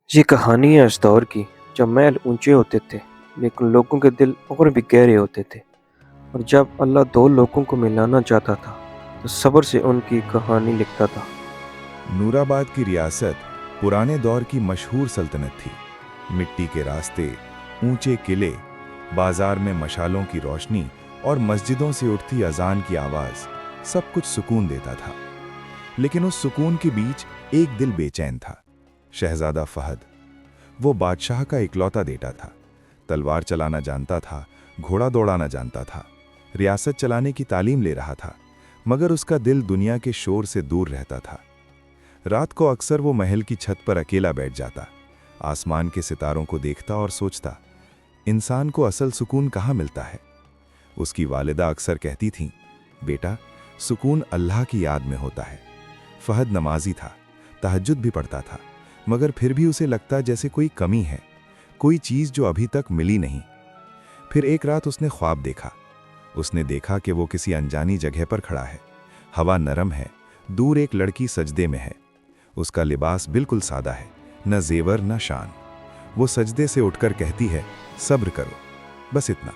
ये कहानी है उस दौर की जब महल ऊंचे होते थे लेकिन लोगों के दिल और भी गहरे होते थे। और जब अल्लाह दो लोगों को मिलाना चाहता था तो सब्र से उनकी कहानी लिखता था। नूराबाद की रियासत पुराने दौर की मशहूर सल्तनत थी। मिट्टी के रास्ते, ऊंचे किले, बाजार में मशालों की रोशनी और मस्जिदों से उठती अजान की आवाज सब कुछ सुकून देता था। लेकिन उस सुकून के बीच एक दिल बेचैन था। शहजादा फहद, वो बादशाह का इकलौता बेटा था। तलवार चलाना जानता था, घोड़ा दौड़ाना जानता था, रियासत चलाने की तालीम ले रहा था, मगर उसका दिल दुनिया के शोर से दूर रहता था। रात को अक्सर वो महल की छत पर अकेला बैठ जाता, आसमान के सितारों को देखता और सोचता, इंसान को असल सुकून कहाँ मिलता है। उसकी वालिदा अक्सर कहती थीं, बेटा, सुकून अल्लाह की याद में होता है। फहद नमाजी था, तहज्जुद भी पढ़ता था, मगर फिर भी उसे लगता जैसे कोई कमी है, कोई चीज़ जो अभी तक मिली नहीं। फिर एक रात उसने ख्वाब देखा। उसने देखा कि वो किसी अनजानी जगह पर खड़ा है। हवा नरम है, दूर एक लड़की सजदे में है। उसका लिबास बिल्कुल सादा है, न जेवर न शान। वो सजदे से उठकर कहती है, सब्र करो, बस इतना।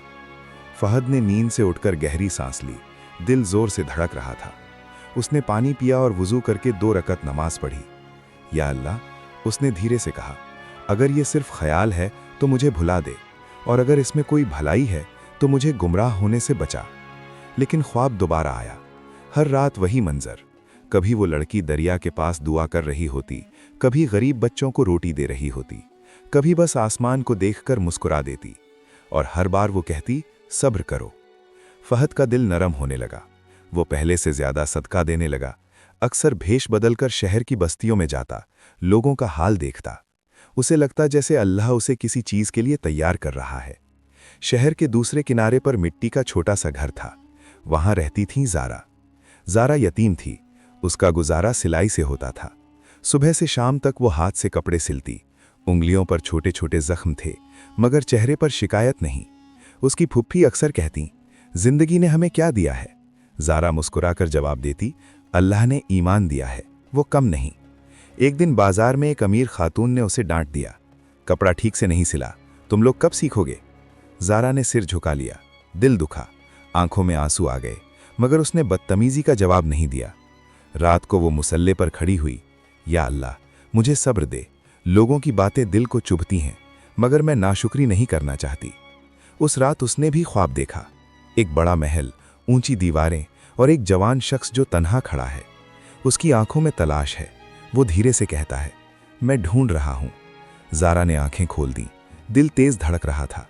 फहद ने नींद से उठकर गहरी सांस ली। दिल जोर से धड़क रहा था। उसने पानी पिया और वुजू करके 2 रकत नमाज पढ़ी। या अल्लाह, उसने धीरे से कहा, अगर ये सिर्फ ख्याल है तो मुझे भुला दे, और अगर इसमें कोई भलाई है तो मुझे गुमराह होने से बचा। लेकिन ख्वाब दोबारा आया। हर रात वही मंजर। कभी वो लड़की दरिया के पास दुआ कर रही होती, कभी गरीब बच्चों को रोटी दे रही होती, कभी बस आसमान को देखकर मुस्कुरा देती, और हर बार वो कहती, सब्र करो। फहद का दिल नरम होने लगा। वो पहले से ज्यादा सदका देने लगा। अक्सर भेष बदलकर शहर की बस्तियों में जाता, लोगों का हाल देखता। उसे लगता जैसे अल्लाह उसे किसी चीज के लिए तैयार कर रहा है। शहर के दूसरे किनारे पर मिट्टी का छोटा सा घर था। वहां रहती थी ज़ारा। ज़ारा यतीम थी। उसका गुजारा सिलाई से होता था। सुबह से शाम तक वो हाथ से कपड़े सिलती। उंगलियों पर छोटे छोटे जख्म थे, मगर चेहरे पर शिकायत नहीं। उसकी फुफ्फी अक्सर कहती, जिंदगी ने हमें क्या दिया है। ज़ारा मुस्कुराकर जवाब देती, अल्लाह ने ईमान दिया है, वो कम नहीं। एक दिन बाजार में एक अमीर खातून ने उसे डांट दिया, कपड़ा ठीक से नहीं सिला, तुम लोग कब सीखोगे। ज़ारा ने सिर झुका लिया। दिल दुखा, आंखों में आंसू आ गए, मगर उसने बदतमीजी का जवाब नहीं दिया। रात को वो मुसल्ले पर खड़ी हुई। या अल्लाह, मुझे सब्र दे। लोगों की बातें दिल को चुभती हैं, मगर मैं नाशुक्री नहीं करना चाहती। उस रात उसने भी ख्वाब देखा। एक बड़ा महल, ऊंची दीवारें और एक जवान शख्स जो तन्हा खड़ा है। उसकी आंखों में तलाश है। वो धीरे से कहता है, मैं ढूंढ रहा हूं। ज़ारा ने आंखें खोल दी। दिल तेज धड़क रहा था।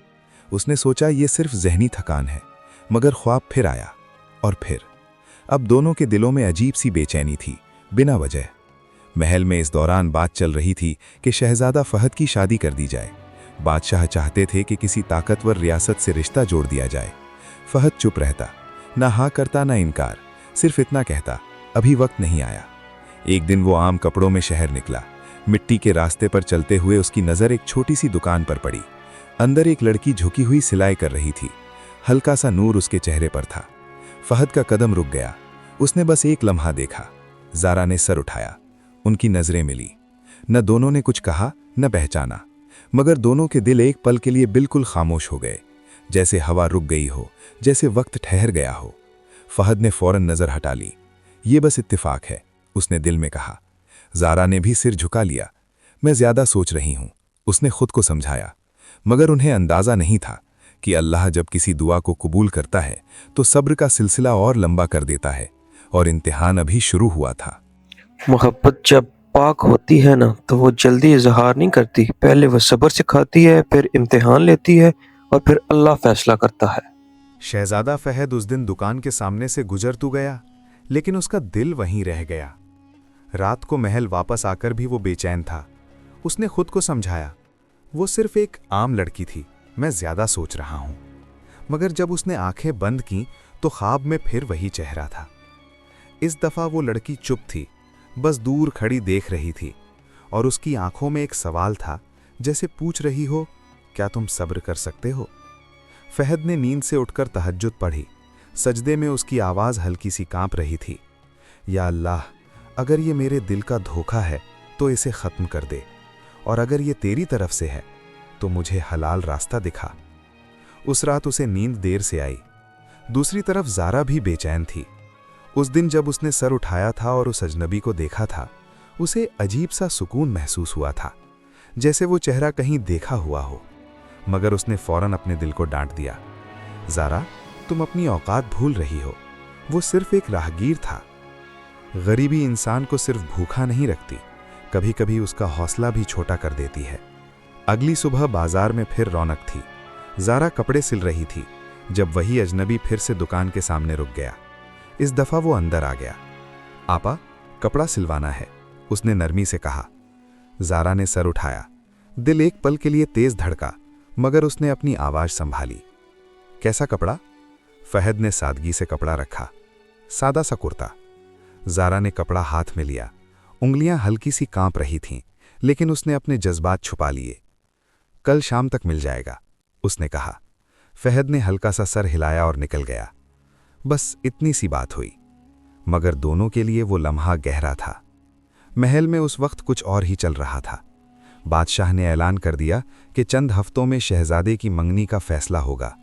उसने सोचा ये सिर्फ जहनी थकान है, मगर ख्वाब फिर आया, और फिर। अब दोनों के दिलों में अजीब सी बेचैनी थी, बिना वजह। महल में इस दौरान बात चल रही थी कि शहजादा फहद की शादी कर दी जाए। बादशाह चाहते थे कि किसी ताकतवर रियासत से रिश्ता जोड़ दिया जाए। फहद चुप रहता, ना हाँ करता ना इनकार, सिर्फ इतना कहता, अभी वक्त नहीं आया। एक दिन वो आम कपड़ों में शहर निकला। मिट्टी के रास्ते पर चलते हुए उसकी नज़र एक छोटी सी दुकान पर पड़ी। अंदर एक लड़की झुकी हुई सिलाई कर रही थी। हल्का सा नूर उसके चेहरे पर था। फहद का कदम रुक गया। उसने बस एक लम्हा देखा। ज़ारा ने सर उठाया। उनकी नजरें मिली। न दोनों ने कुछ कहा, न पहचाना, मगर दोनों के दिल एक पल के लिए बिल्कुल खामोश हो गए, जैसे हवा रुक गई हो, जैसे वक्त ठहर गया हो। फहद ने फौरन नजर हटा ली। ये बस इत्तेफाक है, उसने दिल में कहा। ज़ारा ने भी सिर झुका लिया। मैं ज्यादा सोच रही हूं, उसने खुद को समझाया, मगर उन्हें अंदाजा नहीं था कि अल्लाह जब किसी दुआ को कबूल करता है तो सब्र का सिलसिला और लंबा कर देता है, और इम्तिहान अभी शुरू हुआ था। मोहब्बत जब पाक होती है ना तो वो जल्दी इजहार नहीं करती। पहले वो सब्र सिखाती है, फिर इम्तिहान लेती है, और फिर अल्लाह फैसला करता है। शहजादा फहद उस दिन दुकान के सामने से गुजर तो गया, लेकिन उसका दिल वहीं रह गया। रात को महल वापस आकर भी वो बेचैन था। उसने खुद को समझाया, वो सिर्फ एक आम लड़की थी, मैं ज्यादा सोच रहा हूं। मगर जब उसने आंखें बंद की तो ख्वाब में फिर वही चेहरा था। इस दफा वो लड़की चुप थी, बस दूर खड़ी देख रही थी, और उसकी आंखों में एक सवाल था, जैसे पूछ रही हो, क्या तुम सब्र कर सकते हो। फहद ने नींद से उठकर तहज्जुद पढ़ी। सजदे में उसकी आवाज हल्की सी कांप रही थी। या अल्लाह, अगर ये मेरे दिल का धोखा है तो इसे खत्म कर दे, और अगर ये तेरी तरफ से है तो मुझे हलाल रास्ता दिखा। उस रात उसे नींद देर से आई। दूसरी तरफ ज़ारा भी बेचैन थी। उस दिन जब उसने सर उठाया था और उस अजनबी को देखा था, उसे अजीब सा सुकून महसूस हुआ था, जैसे वो चेहरा कहीं देखा हुआ हो। मगर उसने फौरन अपने दिल को डांट दिया, ज़ारा, तुम अपनी औकात भूल रही हो। वो सिर्फ एक राहगीर था। गरीबी इंसान को सिर्फ भूखा नहीं रखती, कभी कभी उसका हौसला भी छोटा कर देती है। अगली सुबह बाजार में फिर रौनक थी। ज़ारा कपड़े सिल रही थी जब वही अजनबी फिर से दुकान के सामने रुक गया। इस दफ़ा वो अंदर आ गया। आपा, कपड़ा सिलवाना है, उसने नरमी से कहा। ज़ारा ने सर उठाया। दिल एक पल के लिए तेज धड़का, मगर उसने अपनी आवाज़ संभाली। कैसा कपड़ा? फहद ने सादगी से कपड़ा रखा। सादा सा कुर्ता। ज़ारा ने कपड़ा हाथ में लिया। उंगलियां हल्की सी कांप रही थीं, लेकिन उसने अपने जज्बात छुपा लिए। कल शाम तक मिल जाएगा, उसने कहा। फहद ने हल्का सा सर हिलाया और निकल गया। बस इतनी सी बात हुई, मगर दोनों के लिए वो लम्हा गहरा था। महल में उस वक्त कुछ और ही चल रहा था। बादशाह ने ऐलान कर दिया कि चंद हफ्तों में शहजादे की मंगनी का फैसला होगा।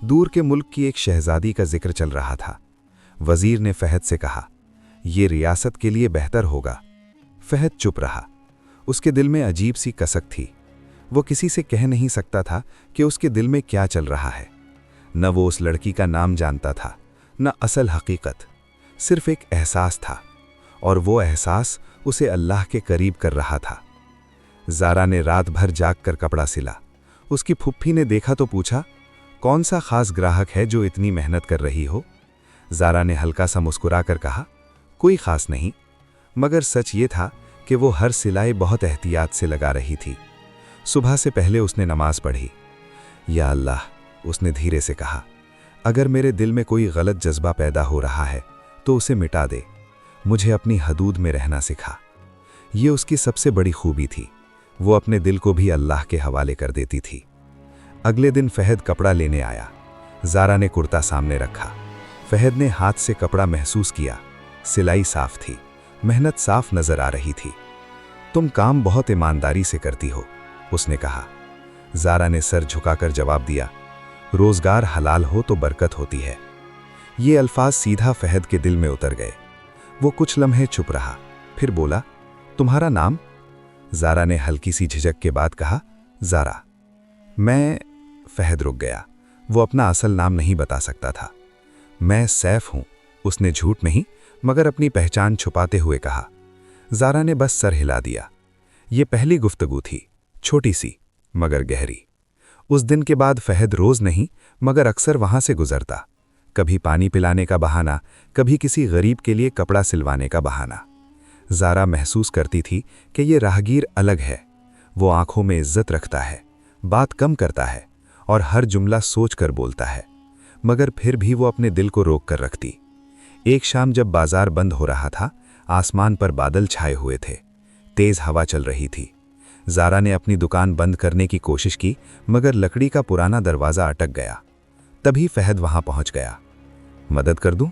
दूर के मुल्क की एक शहजादी का जिक्र चल रहा था। वजीर ने फहद से कहा, ये रियासत के लिए बेहतर होगा। फहद चुप रहा। उसके दिल में अजीब सी कसक थी। वो किसी से कह नहीं सकता था कि उसके दिल में क्या चल रहा है। न वो उस लड़की का नाम जानता था, न असल हकीकत। सिर्फ एक एहसास था, और वो एहसास उसे अल्लाह के करीब कर रहा था। ज़ारा ने रात भर जाग कर कपड़ा सिला। उसकी फुफ्फी ने देखा तो पूछा, कौन सा खास ग्राहक है जो इतनी मेहनत कर रही हो? ज़ारा ने हल्का सा मुस्कुराकर कहा, कोई खास नहीं। मगर सच ये था कि वो हर सिलाई बहुत एहतियात से लगा रही थी। सुबह से पहले उसने नमाज पढ़ी। या अल्लाह, उसने धीरे से कहा, अगर मेरे दिल में कोई गलत जज्बा पैदा हो रहा है तो उसे मिटा दे। मुझे अपनी हदूद में रहना सिखा। ये उसकी सबसे बड़ी खूबी थी। वो अपने दिल को भी अल्लाह के हवाले कर देती थी। अगले दिन फहद कपड़ा लेने आया। ज़ारा ने कुर्ता सामने रखा। फहद ने हाथ से कपड़ा महसूस किया। सिलाई साफ थी, मेहनत साफ नजर आ रही थी। तुम काम बहुत ईमानदारी से करती हो, उसने कहा। ज़ारा ने सर झुकाकर जवाब दिया, रोजगार हलाल हो तो बरकत होती है। ये अल्फाज सीधा फहद के दिल में उतर गए। वो कुछ लम्हे चुप रहा, फिर बोला, तुम्हारा नाम? ज़ारा ने हल्की सी झिझक के बाद कहा, ज़ारा। मैं। फहद रुक गया। वो अपना असल नाम नहीं बता सकता था। मैं सैफ हूं, उसने झूठ नहीं मगर अपनी पहचान छुपाते हुए कहा। ज़ारा ने बस सर हिला दिया। ये पहली गुफ्तगू थी, छोटी सी मगर गहरी। उस दिन के बाद फहद रोज नहीं मगर अक्सर वहां से गुजरता। कभी पानी पिलाने का बहाना, कभी किसी गरीब के लिए कपड़ा सिलवाने का बहाना। ज़ारा महसूस करती थी कि ये राहगीर अलग है। वो आंखों में इज्जत रखता है, बात कम करता है और हर जुमला सोच कर बोलता है, मगर फिर भी वो अपने दिल को रोक कर रखती। एक शाम जब बाजार बंद हो रहा था, आसमान पर बादल छाए हुए थे, तेज हवा चल रही थी। ज़ारा ने अपनी दुकान बंद करने की कोशिश की, मगर लकड़ी का पुराना दरवाज़ा अटक गया। तभी फहद वहां पहुंच गया। मदद कर दूं?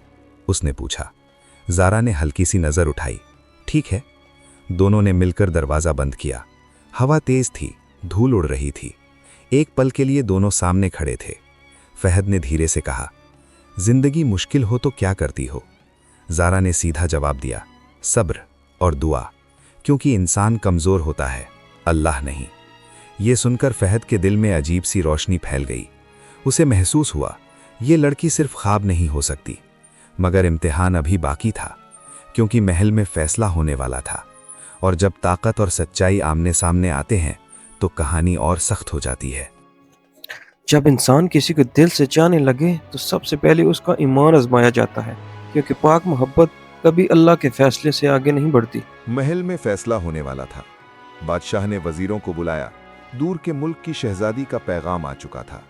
उसने पूछा। ज़ारा ने हल्की सी नज़र उठाई। ठीक है। दोनों ने मिलकर दरवाज़ा बंद किया। हवा तेज थी, धूल उड़ रही थी। एक पल के लिए दोनों सामने खड़े थे। फहद ने धीरे से कहा, जिंदगी मुश्किल हो तो क्या करती हो? ज़ारा ने सीधा जवाब दिया, सब्र और दुआ, क्योंकि इंसान कमज़ोर होता है, अल्लाह नहीं। ये सुनकर फहद के दिल में अजीब सी रोशनी फैल गई। उसे महसूस हुआ, ये लड़की सिर्फ ख्वाब नहीं हो सकती। मगर इम्तिहान अभी बाकी था, क्योंकि महल में फैसला होने वाला था, और जब ताकत और सच्चाई आमने सामने आते हैं तो कहानी और सख्त हो जाती है। जब इंसान किसी को दिल से चाहने लगे तो सबसे पहले उसका ईमान आजमाया जाता है, क्योंकि पाक मोहब्बत कभी अल्लाह के फैसले से आगे नहीं बढ़ती। महल में फैसला होने वाला था। बादशाह ने वजीरों को बुलाया। दूर के मुल्क की शहजादी का पैगाम आ चुका था।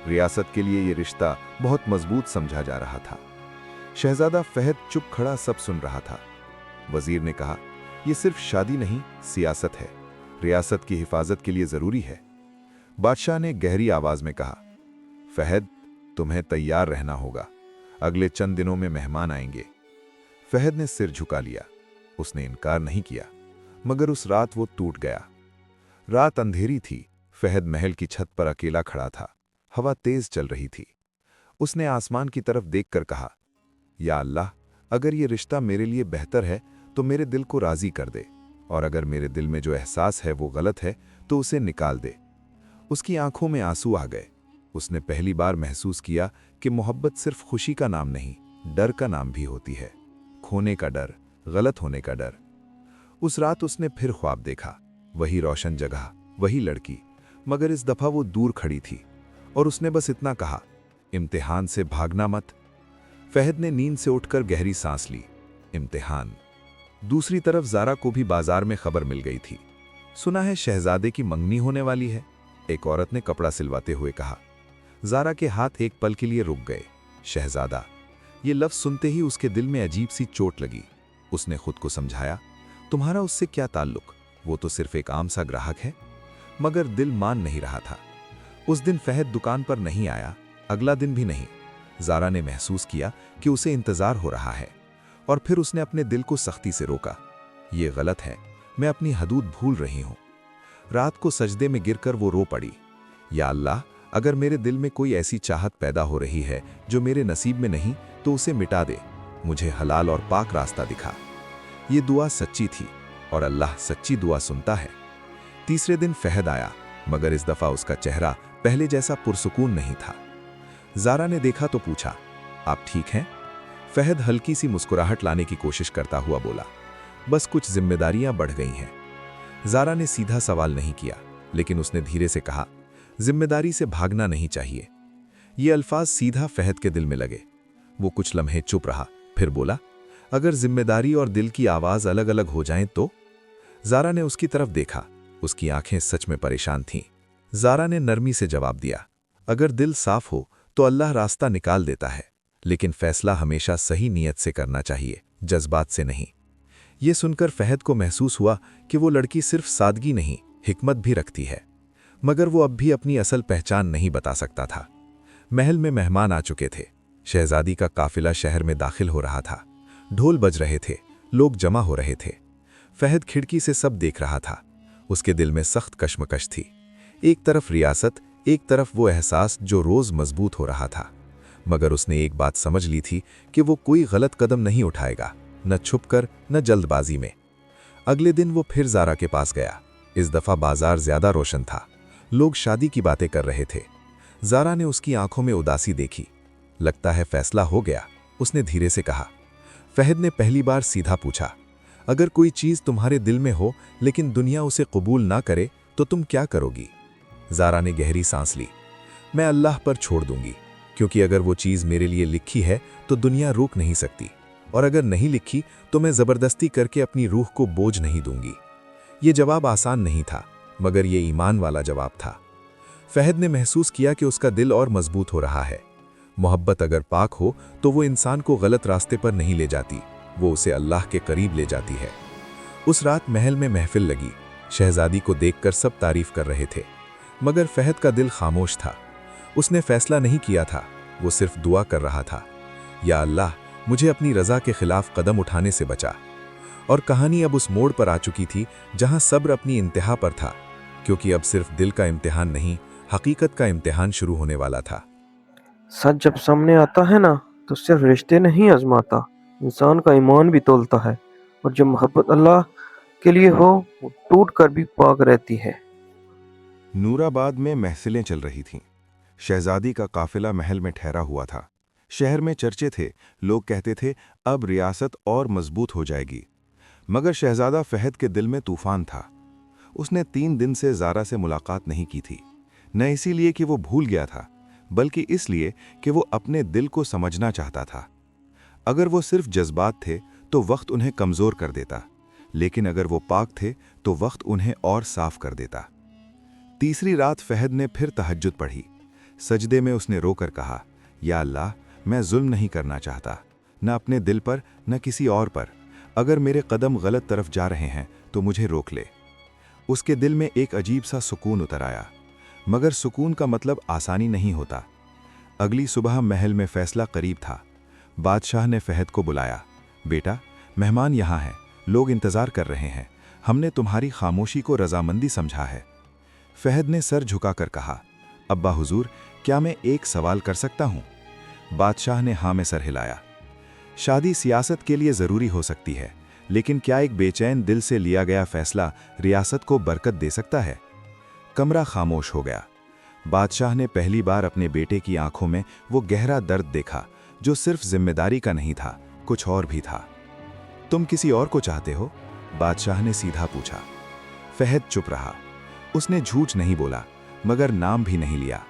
रियासत के लिए ये रिश्ता बहुत मजबूत समझा जा रहा था। शहजादा फहद चुप खड़ा सब सुन रहा था। वजीर ने कहा, यह सिर्फ शादी नहीं, सियासत है। रियासत की हिफाजत के लिए जरूरी है। बादशाह ने गहरी आवाज में कहा, फहद, तुम्हें तैयार रहना होगा। अगले चंद दिनों में मेहमान आएंगे। फहद ने सिर झुका लिया। उसने इनकार नहीं किया, मगर उस रात वो टूट गया। रात अंधेरी थी। फहद महल की छत पर अकेला खड़ा था। हवा तेज चल रही थी। उसने आसमान की तरफ देखकर कहा, या अल्लाह, अगर ये रिश्ता मेरे लिए बेहतर है तो मेरे दिल को राजी कर दे, और अगर मेरे दिल में जो एहसास है वो गलत है तो उसे निकाल दे। उसकी आंखों में आंसू आ गए। उसने पहली बार महसूस किया कि मोहब्बत सिर्फ खुशी का नाम नहीं, डर का नाम भी होती है। खोने का डर, गलत होने का डर। उस रात उसने फिर ख्वाब देखा। वही रोशन जगह, वही लड़की, मगर इस दफा वो दूर खड़ी थी और उसने बस इतना कहा, इम्तिहान से भागना मत। फहद ने नींद से उठकर गहरी सांस ली। इम्तिहान। दूसरी तरफ ज़ारा को भी बाजार में खबर मिल गई थी। सुना है शहजादे की मंगनी होने वाली है, एक औरत ने कपड़ा सिलवाते हुए कहा। ज़ारा के हाथ एक पल के लिए रुक गए। शहजादा, ये लफ्ज़ सुनते ही उसके दिल में अजीब सी चोट लगी। उसने खुद को समझाया, तुम्हारा उससे क्या ताल्लुक, वो तो सिर्फ एक आम सा ग्राहक है। मगर दिल मान नहीं रहा था। उस दिन फहद दुकान पर नहीं आया, अगला दिन भी नहीं। ज़ारा ने महसूस किया कि उसे इंतज़ार हो रहा है, और फिर उसने अपने दिल को सख्ती से रोका। ये गलत है, मैं अपनी हदूद भूल रही हूँ। रात को सजदे में गिरकर वो रो पड़ी, या अल्लाह, अगर मेरे दिल में कोई ऐसी चाहत पैदा हो रही है जो मेरे नसीब में नहीं तो उसे मिटा दे, मुझे हलाल और पाक रास्ता दिखा। ये दुआ सच्ची थी और अल्लाह सच्ची दुआ सुनता है। तीसरे दिन फहद आया, मगर इस दफा उसका चेहरा पहले जैसा पुरसुकून नहीं था। ज़ारा ने देखा तो पूछा, आप ठीक हैं? फहद हल्की सी मुस्कुराहट लाने की कोशिश करता हुआ बोला, बस कुछ जिम्मेदारियां बढ़ गई हैं। ज़ारा ने सीधा सवाल नहीं किया, लेकिन उसने धीरे से कहा, जिम्मेदारी से भागना नहीं चाहिए। ये अल्फाज सीधा फहद के दिल में लगे। वो कुछ लम्हे चुप रहा, फिर बोला, अगर जिम्मेदारी और दिल की आवाज़ अलग अलग हो जाएं तो? ज़ारा ने उसकी तरफ देखा। उसकी आंखें सच में परेशान थीं। ज़ारा ने नरमी से जवाब दिया, अगर दिल साफ हो तो अल्लाह रास्ता निकाल देता है, लेकिन फैसला हमेशा सही नीयत से करना चाहिए, जज्बात से नहीं। ये सुनकर फहद को महसूस हुआ कि वो लड़की सिर्फ सादगी नहीं, हिकमत भी रखती है, मगर वो अब भी अपनी असल पहचान नहीं बता सकता था। महल में मेहमान आ चुके थे। शहजादी का काफिला शहर में दाखिल हो रहा था। ढोल बज रहे थे, लोग जमा हो रहे थे। फहद खिड़की से सब देख रहा था। उसके दिल में सख्त कश्मकश थी। एक तरफ रियासत, एक तरफ वो एहसास जो रोज मजबूत हो रहा था। मगर उसने एक बात समझ ली थी कि वो कोई गलत कदम नहीं उठाएगा, न छुपकर न जल्दबाजी में। अगले दिन वो फिर ज़ारा के पास गया। इस दफा बाजार ज्यादा रोशन था। लोग शादी की बातें कर रहे थे। ज़ारा ने उसकी आंखों में उदासी देखी। लगता है फैसला हो गया, उसने धीरे से कहा। फहद ने पहली बार सीधा पूछा, अगर कोई चीज तुम्हारे दिल में हो लेकिन दुनिया उसे कबूल ना करे तो तुम क्या करोगी? ज़ारा ने गहरी सांस ली। मैं अल्लाह पर छोड़ दूंगी, क्योंकि अगर वो चीज़ मेरे लिए लिखी है तो दुनिया रोक नहीं सकती, और अगर नहीं लिखी तो मैं ज़बरदस्ती करके अपनी रूह को बोझ नहीं दूंगी। ये जवाब आसान नहीं था, मगर ये ईमान वाला जवाब था। फहद ने महसूस किया कि उसका दिल और मजबूत हो रहा है। मोहब्बत अगर पाक हो तो वो इंसान को गलत रास्ते पर नहीं ले जाती, वो उसे अल्लाह के करीब ले जाती है। उस रात महल में महफिल लगी। शहजादी को देखकर सब तारीफ कर रहे थे, मगर फहद का दिल खामोश था। उसने फैसला नहीं किया था, वो सिर्फ दुआ कर रहा था, या अल्लाह, मुझे अपनी रज़ा के खिलाफ कदम उठाने से बचा। और कहानी अब उस मोड़ पर आ चुकी थी जहां सब्र अपनी इंतहा पर था, क्योंकि अब सिर्फ दिल का इम्तिहान नहीं, हकीकत का इम्तिहान शुरू होने वाला था। सच जब सामने आता है ना, तो सिर्फ रिश्ते नहीं आजमाता, इंसान का ईमान भी तोलता है। और जब मोहब्बत अल्लाह के लिए हो, वो टूट कर भी पाक रहती है। नूराबाद में महफिलें चल रही थीं। शहजादी का काफिला महल में ठहरा हुआ था। शहर में चर्चे थे, लोग कहते थे अब रियासत और मजबूत हो जाएगी। मगर शहजादा फहद के दिल में तूफान था। उसने 3 दिन से ज़ारा से मुलाकात नहीं की थी, न इसीलिए कि वो भूल गया था, बल्कि इसलिए कि वो अपने दिल को समझना चाहता था। अगर वो सिर्फ जज्बात थे तो वक्त उन्हें कमज़ोर कर देता, लेकिन अगर वो पाक थे तो वक्त उन्हें और साफ कर देता। तीसरी रात फहद ने फिर तहज्जुद पढ़ी। सजदे में उसने रोकर कहा, या अल्लाह, मैं जुल्म नहीं करना चाहता, न अपने दिल पर न किसी और पर। अगर मेरे कदम गलत तरफ जा रहे हैं तो मुझे रोक ले। उसके दिल में एक अजीब सा सुकून उतर आया, मगर सुकून का मतलब आसानी नहीं होता। अगली सुबह महल में फैसला करीब था। बादशाह ने फहद को बुलाया। बेटा, मेहमान यहाँ हैं, लोग इंतज़ार कर रहे हैं। हमने तुम्हारी खामोशी को रजामंदी समझा है, फहद ने सर झुकाकर कहा, अब्बा हुजूर, क्या मैं एक सवाल कर सकता हूं? बादशाह ने हाँ में सर हिलाया। शादी सियासत के लिए ज़रूरी हो सकती है, लेकिन क्या एक बेचैन दिल से लिया गया फैसला रियासत को बरकत दे सकता है? कमरा खामोश हो गया। बादशाह ने पहली बार अपने बेटे की आंखों में वो गहरा दर्द देखा जो सिर्फ जिम्मेदारी का नहीं था, कुछ और भी था। तुम किसी और को चाहते हो? बादशाह ने सीधा पूछा। फहद चुप रहा। उसने झूठ नहीं बोला, मगर नाम भी नहीं लिया।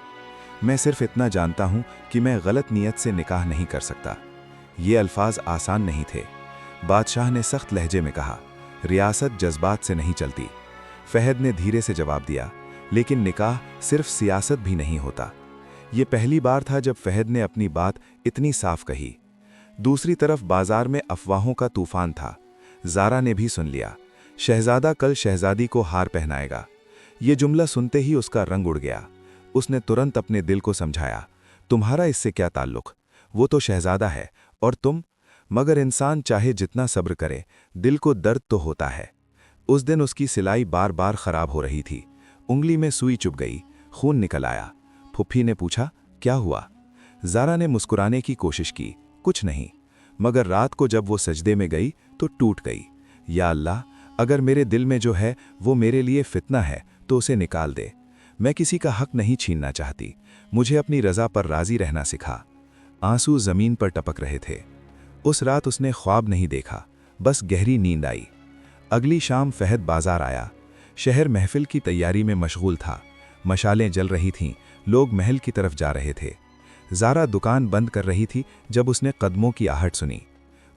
मैं सिर्फ इतना जानता हूं कि मैं गलत नीयत से निकाह नहीं कर सकता। ये अल्फाज आसान नहीं थे। बादशाह ने सख्त लहजे में कहा, रियासत जज्बात से नहीं चलती। फहद ने धीरे से जवाब दिया, लेकिन निकाह सिर्फ सियासत भी नहीं होता। ये पहली बार था जब फहद ने अपनी बात इतनी साफ कही। दूसरी तरफ बाजार में अफवाहों का तूफान था। ज़ारा ने भी सुन लिया, शहजादा कल शहजादी को हार पहनाएगा। ये जुमला सुनते ही उसका रंग उड़ गया। उसने तुरंत अपने दिल को समझाया, तुम्हारा इससे क्या ताल्लुक? वो तो शहजादा है और तुम। मगर इंसान चाहे जितना सब्र करे, दिल को दर्द तो होता है। उस दिन उसकी सिलाई बार बार खराब हो रही थी। उंगली में सुई चुभ गई, खून निकल आया। फुफ्फी ने पूछा, क्या हुआ? ज़ारा ने मुस्कुराने की कोशिश की, कुछ नहीं। मगर रात को जब वो सजदे में गई तो टूट गई। या अल्लाह, अगर मेरे दिल में जो है वो मेरे लिए फितना है तो उसे निकाल दे। मैं किसी का हक नहीं छीनना चाहती। मुझे अपनी रज़ा पर राज़ी रहना सिखा। आंसू ज़मीन पर टपक रहे थे। उस रात उसने ख्वाब नहीं देखा, बस गहरी नींद आई। अगली शाम फहद बाजार आया। शहर महफिल की तैयारी में मशगूल था। मशालें जल रही थीं, लोग महल की तरफ जा रहे थे। ज़ारा दुकान बंद कर रही थी जब उसने कदमों की आहट सुनी।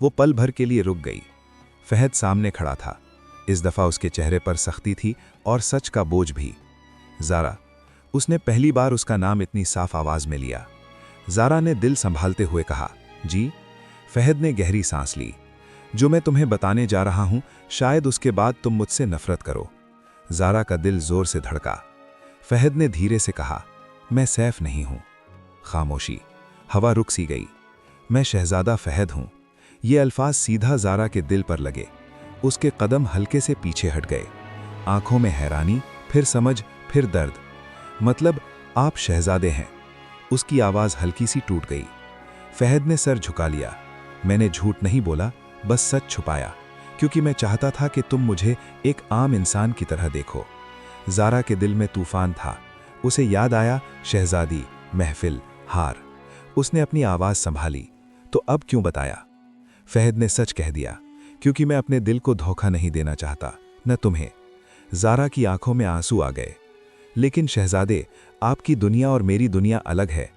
वो पल भर के लिए रुक गई। फहद सामने खड़ा था। इस दफ़ा उसके चेहरे पर सख्ती थी और सच का बोझ भी। ज़ारा। उसने पहली बार उसका नाम इतनी साफ आवाज़ में लिया। ज़ारा ने दिल संभालते हुए कहा, जी। फहद ने गहरी सांस ली। जो मैं तुम्हें बताने जा रहा हूं, शायद उसके बाद तुम मुझसे नफरत करो। ज़ारा का दिल जोर से धड़का। फहद ने धीरे से कहा, मैं सैफ नहीं हूं। खामोशी। हवा रुक सी गई। मैं शहजादा फहद हूं। ये अल्फाज सीधा ज़ारा के दिल पर लगे। उसके कदम हल्के से पीछे हट गए। आंखों में हैरानी, फिर समझ, फिर दर्द। मतलब आप शहजादे हैं। उसकी आवाज़ हल्की सी टूट गई। फहद ने सर झुका लिया। मैंने झूठ नहीं बोला, बस सच छुपाया, क्योंकि मैं चाहता था कि तुम मुझे एक आम इंसान की तरह देखो। ज़ारा के दिल में तूफान था। उसे याद आया, शहजादी, महफिल, हार। उसने अपनी आवाज़ संभाली, तो अब क्यों बताया? फहद ने सच कह दिया, क्योंकि मैं अपने दिल को धोखा नहीं देना चाहता, न तुम्हें। ज़ारा की आंखों में आंसू आ गए। लेकिन शहजादे, आपकी दुनिया और मेरी दुनिया अलग है।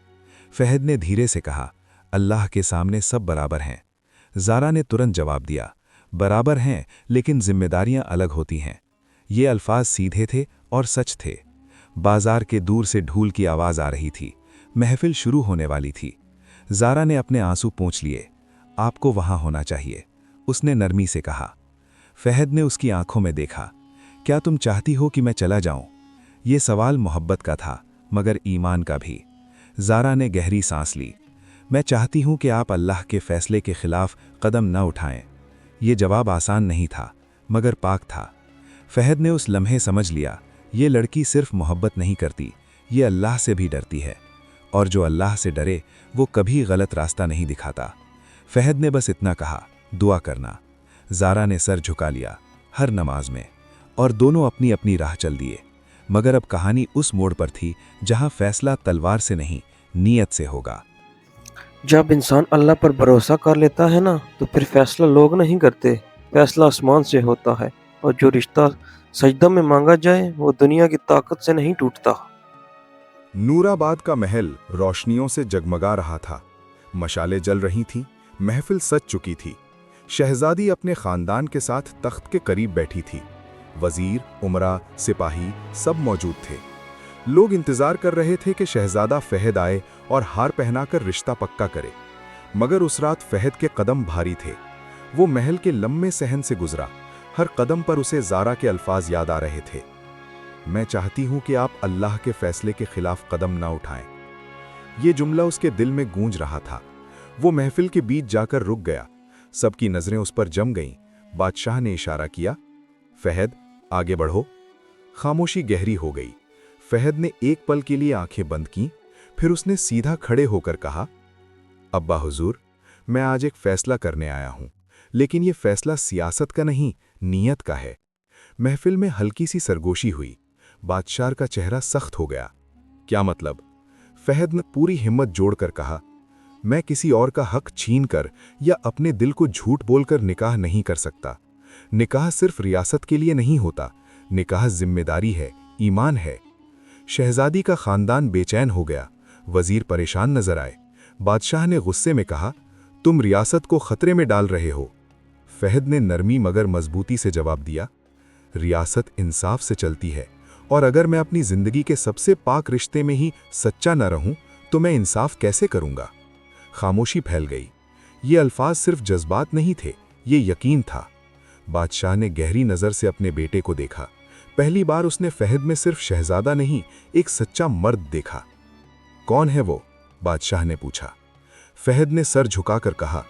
फहद ने धीरे से कहा, अल्लाह के सामने सब बराबर हैं। ज़ारा ने तुरंत जवाब दिया, बराबर हैं, लेकिन जिम्मेदारियां अलग होती हैं। ये अल्फाज सीधे थे और सच थे। बाजार के दूर से ढूल की आवाज़ आ रही थी। महफिल शुरू होने वाली थी। ज़ारा ने अपने आंसू पोंछ लिए। आपको वहाँ होना चाहिए, उसने नरमी से कहा। फहद ने उसकी आंखों में देखा। क्या तुम चाहती हो कि मैं चला जाऊं? ये सवाल मोहब्बत का था, मगर ईमान का भी। ज़ारा ने गहरी सांस ली। मैं चाहती हूं कि आप अल्लाह के फैसले के खिलाफ कदम न उठाएं। ये जवाब आसान नहीं था, मगर पाक था। फहद ने उस लम्हे समझ लिया, ये लड़की सिर्फ मोहब्बत नहीं करती, ये अल्लाह से भी डरती है। और जो अल्लाह से डरे, वो कभी गलत रास्ता नहीं दिखाता। फहद ने बस इतना कहा, दुआ करना। ज़ारा ने सर झुका लिया, हर नमाज में। और दोनों अपनी अपनी राह चल दिए। मगर अब कहानी उस मोड़ पर थी जहां फैसला तलवार से नहीं, नीयत से होगा। जब इंसान अल्लाह पर भरोसा कर लेता है ना, तो फिर फैसला लोग नहीं करते, फैसला आसमान से होता है। और जो रिश्ता सजदा में मांगा जाए, वो दुनिया की ताकत से नहीं टूटता। नूराबाद का महल रोशनियों से जगमगा रहा था। मशालें जल रही थीं, महफिल सज चुकी थी। शहजादी अपने खानदान के साथ तख्त के करीब बैठी थी। वजीर, उमरा, सिपाही सब मौजूद थे। लोग इंतजार कर रहे थे कि शहजादा फहद आए और हार पहनाकर रिश्ता पक्का करे। मगर उस रात फहद के कदम भारी थे। वो महल के लंबे सहन से गुजरा। हर कदम पर उसे ज़ारा के अल्फाज याद आ रहे थे, मैं चाहती हूं कि आप अल्लाह के फैसले के खिलाफ कदम ना उठाएं। ये जुमला उसके दिल में गूंज रहा था। वो महफिल के बीच जाकर रुक गया। सबकी नजरें उस पर जम गईं। बादशाह ने इशारा किया, फहद, आगे बढ़ो। खामोशी गहरी हो गई। फहद ने एक पल के लिए आंखें बंद की, फिर उसने सीधा खड़े होकर कहा, अब्बा हुजूर, मैं आज एक फैसला करने आया हूं, लेकिन यह फैसला सियासत का नहीं, नीयत का है। महफिल में हल्की सी सरगोशी हुई। बादशाह का चेहरा सख्त हो गया। क्या मतलब? फहद ने पूरी हिम्मत जोड़कर कहा, मैं किसी और का हक छीन कर या अपने दिल को झूठ बोलकर निकाह नहीं कर सकता। निकाह सिर्फ रियासत के लिए नहीं होता, निकाह जिम्मेदारी है, ईमान है। शहजादी का खानदान बेचैन हो गया। वजीर परेशान नजर आए। बादशाह ने गुस्से में कहा, तुम रियासत को खतरे में डाल रहे हो। फहद ने नरमी मगर मजबूती से जवाब दिया, रियासत इंसाफ से चलती है, और अगर मैं अपनी जिंदगी के सबसे पाक रिश्ते में ही सच्चा न रहूं तो मैं इंसाफ कैसे करूंगा? खामोशी फैल गई। ये अल्फाज सिर्फ जज्बात नहीं थे, ये यकीन था। बादशाह ने गहरी नजर से अपने बेटे को देखा। पहली बार उसने फहद में सिर्फ शहजादा नहीं, एक सच्चा मर्द देखा। कौन है वो? बादशाह ने पूछा। फहद ने सर झुकाकर कहा,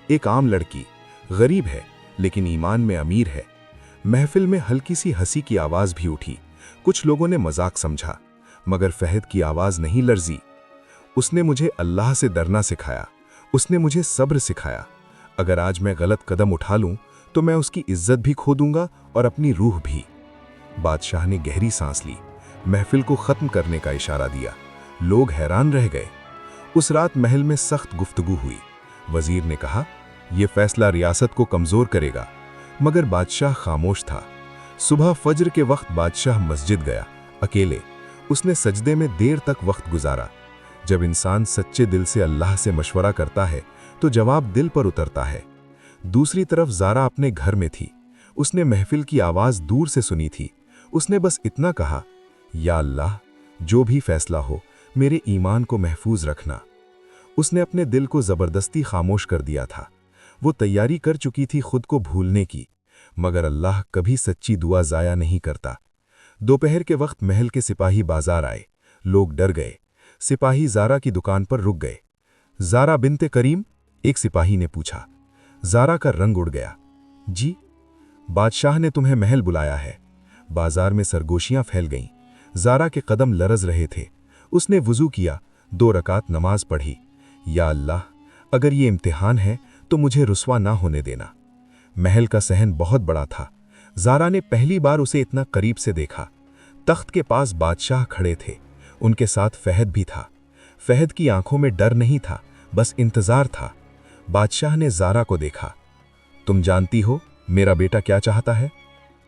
एक आम लड़की, गरीब है लेकिन ईमान में अमीर है। महफिल में हल्की सी हंसी की आवाज भी उठी। कुछ लोगों ने मजाक समझा, मगर फहद की आवाज नहीं लर्जी। उसने मुझे अल्लाह से डरना सिखाया, उसने मुझे सब्र सिखाया। अगर आज मैं गलत कदम उठा लूं तो मैं उसकी इज्जत भी खो दूंगा और अपनी रूह भी। बादशाह ने गहरी सांस ली, महफिल को खत्म करने का इशारा दिया। लोग हैरान रह गए। उस रात महल में सख्त गुफ्तगू हुई। वजीर ने कहा, यह फैसला रियासत को कमजोर करेगा, मगर बादशाह खामोश था। सुबह फज्र के वक्त बादशाह मस्जिद गया, अकेले। उसने सजदे में देर तक वक्त गुजारा। जब इंसान सच्चे दिल से अल्लाह से मशवरा करता है तो जवाब दिल पर उतरता है। दूसरी तरफ ज़ारा अपने घर में थी। उसने महफिल की आवाज़ दूर से सुनी थी। उसने बस इतना कहा, या अल्लाह, जो भी फैसला हो मेरे ईमान को महफूज रखना। उसने अपने दिल को ज़बरदस्ती खामोश कर दिया था। वो तैयारी कर चुकी थी खुद को भूलने की, मगर अल्लाह कभी सच्ची दुआ ज़ाया नहीं करता। दोपहर के वक्त महल के सिपाही बाजार आए। लोग डर गए। सिपाही ज़ारा की दुकान पर रुक गए। ज़ारा बिन्ते करीम? एक सिपाही ने पूछा। ज़ारा का रंग उड़ गया। जी, बादशाह ने तुम्हें महल बुलाया है। बाजार में सरगोशियां फैल गईं। ज़ारा के कदम लरज रहे थे। उसने वुजू किया, 2 रकात नमाज पढ़ी। या अल्लाह, अगर ये इम्तिहान है तो मुझे रुस्वा ना होने देना। महल का सहन बहुत बड़ा था। ज़ारा ने पहली बार उसे इतना करीब से देखा। तख्त के पास बादशाह खड़े थे, उनके साथ फहद भी था। फहद की आंखों में डर नहीं था, बस इंतजार था। बादशाह ने ज़ारा को देखा। तुम जानती हो मेरा बेटा क्या चाहता है?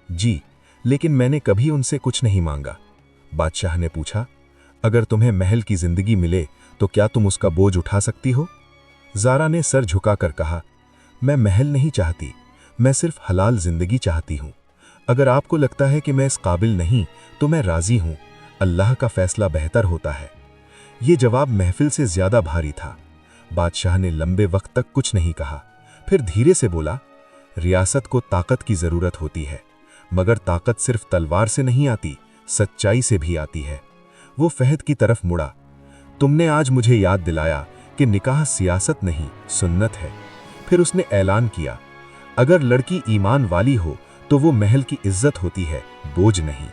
जी, लेकिन मैंने कभी उनसे कुछ नहीं मांगा। बादशाह ने पूछा, अगर तुम्हें महल की जिंदगी मिले तो क्या तुम उसका बोझ उठा सकती हो? ज़ारा ने सर झुकाकर कहा, मैं महल नहीं चाहती, मैं सिर्फ हलाल जिंदगी चाहती हूँ। अगर आपको लगता है कि मैं इस काबिल नहीं तो मैं राजी हूँ। अल्लाह का फैसला बेहतर होता है। ये जवाब महफिल से ज्यादा भारी था। बादशाह ने लंबे वक्त तक कुछ नहीं कहा, फिर धीरे से बोला, रियासत को ताकत की जरूरत होती है, मगर ताकत सिर्फ तलवार से नहीं आती, सच्चाई से भी आती है। वो फहद की तरफ मुड़ा। तुमने आज मुझे याद दिलाया कि निकाह सियासत नहीं, सुन्नत है। फिर उसने ऐलान किया, अगर लड़की ईमान वाली हो तो वो महल की इज्जत होती है, बोझ नहीं।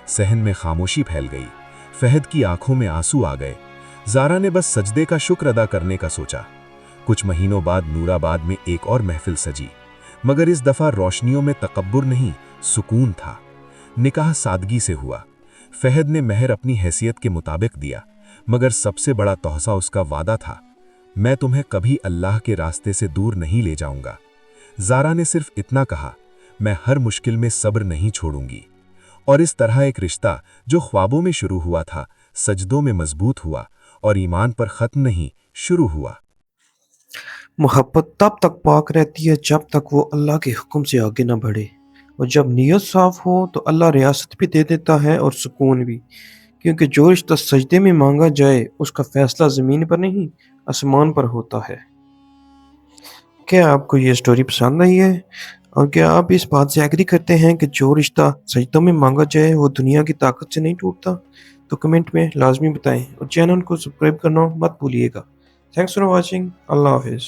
सहन में खामोशी फैल गई। फहद की आंखों में आंसू आ गए। ज़ारा ने बस सजदे का शुक्र अदा करने का सोचा। कुछ महीनों बाद नूराबाद में एक और महफिल सजी, मगर इस दफा रोशनियों में तकब्बुर नहीं, सुकून था। निकाह सादगी से हुआ। फहद ने महर अपनी हैसियत के मुताबिक दिया, मगर सबसे बड़ा तोहफा उसका वादा था, मैं तुम्हें कभी अल्लाह के रास्ते से दूर नहीं ले जाऊंगा। ज़ारा ने सिर्फ इतना कहा, मैं हर मुश्किल में सब्र नहीं छोड़ूंगी। और इस तरह एक रिश्ता जो ख्वाबों में शुरू हुआ था, सजदों में मजबूत हुआ और ईमान पर ख़त्म नहीं, शुरू हुआ। मोहब्बत तब तक पाक रहती है जब तक वो अल्लाह के हुक्म से आगे ना बढ़े, और जब नीयत साफ हो तो अल्लाह रियासत भी दे देता है और सुकून भी, क्योंकि जो रिश्ता सजदे में मांगा जाए उसका फैसला ज़मीन पर नहीं, आसमान पर होता है। क्या आपको ये स्टोरी पसंद आई है? और क्या आप इस बात से एग्री करते हैं कि जो रिश्ता सजदों में मांगा जाए वो दुनिया की ताकत से नहीं टूटता? तो कमेंट में लाजमी बताएं और चैनल को सब्सक्राइब करना मत भूलिएगा। Thanks for watching. अल्लाह हाफिज़।